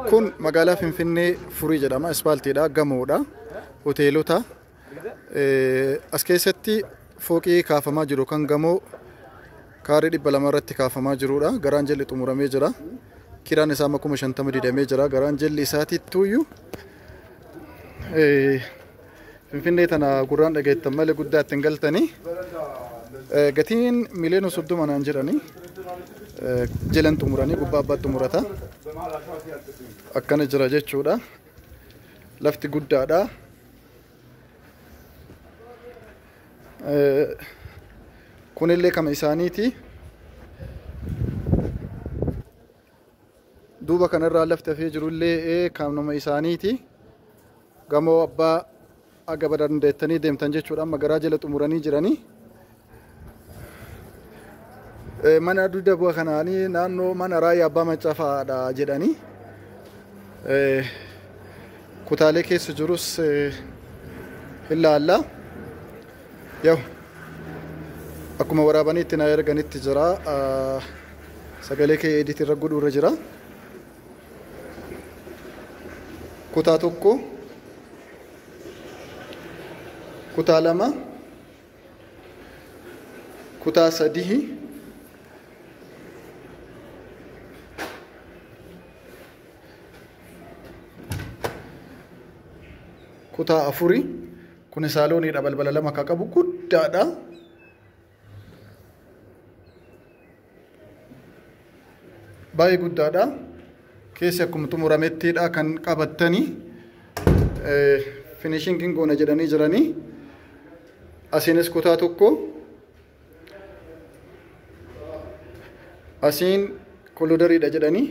Kun magaalaa Finfinnee Furii jedhama. Ispaaltiidha, gamoodha, hoteelota. As keessatti fooqii kaafamaa jiru kan gamoo kaarii 200 irratti kaafamaa jirudha. Garaan jalli xumuramee jira. Kiraan isaa 50,000 didamee jira. Garaan jalli isaatiiyyuu Finfinnee tana gurraan dhageettan malee guddaa ittiin galtanii. Gatiin miliyoona 30 naan jedhanii jalan xumuranii gubbaa abbaa xumurata. Akkana jira jechuudha. Lafti guddaadha. Kunillee kama isaaniiti. Duuba kanarraa lafti hafee jirullee kan nama isaaniiti. Gamoo abbaa aga dandeettanii deemtan jechuudha. Amma garaa jala xumuranii jiranii. Mana dugda bu'a kanaanii naannoo mana raayyaa abbaa Macaafaadha jedhanii. Kutaalee keessa jirus ilaalla. Yoo akkuma waraabaniitti na erganitti jira. Sagalee kee edit irra godhuurra jira. Kutaa tokko, kutaa lama, kutaa sadii, kutaa afuri. Kun saalooniidha, balbala lama akka qabu guddaadha. Baay'ee guddaadha. Keessi akkuma xumuramettiidha kan qabattanii. Finishingiin goona jedhanii jiranii. Asiinis kutaa tokko. Asiin kolodariidha jedhanii.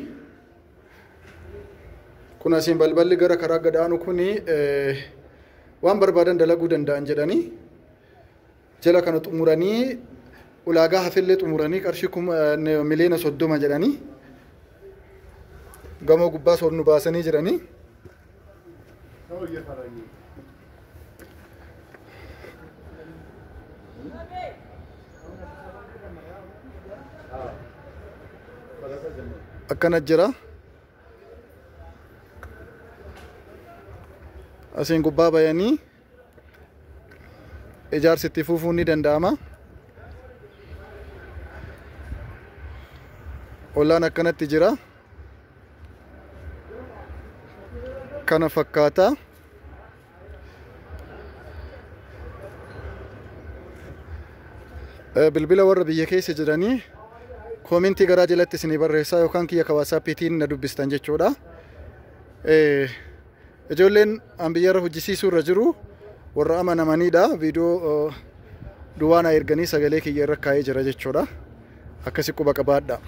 Kun asiin balballi gara karaa gadaanu kuni waan barbaadan dalaguu danda'an jedhanii. Jala kana xumuranii ulaagaa hafillee xumuranii qarshii miliyoona 30 jedhanii. Gamoo gubbaa soornu baasanii jiranii. Akkana jira. Asiin gubbaa bayanii ijaarsi itti fufuun ni danda'ama. Ollaan akkanatti jira. Kana fakkaata. Bilbila warra biyya keessa jiranii koomentii garaa jalatti isinii barreessaa yookaan kiyya WhatsAppiitiin na dubbistan jechuudha. Ijoolleen biyya irra hojjisiisuu irra jiru warra amanamaniidha. Viidiyoo duwwaa na erganii sagalee kiyya irra kaa'ee jira jechuudha. Akkasi quba qabaadha.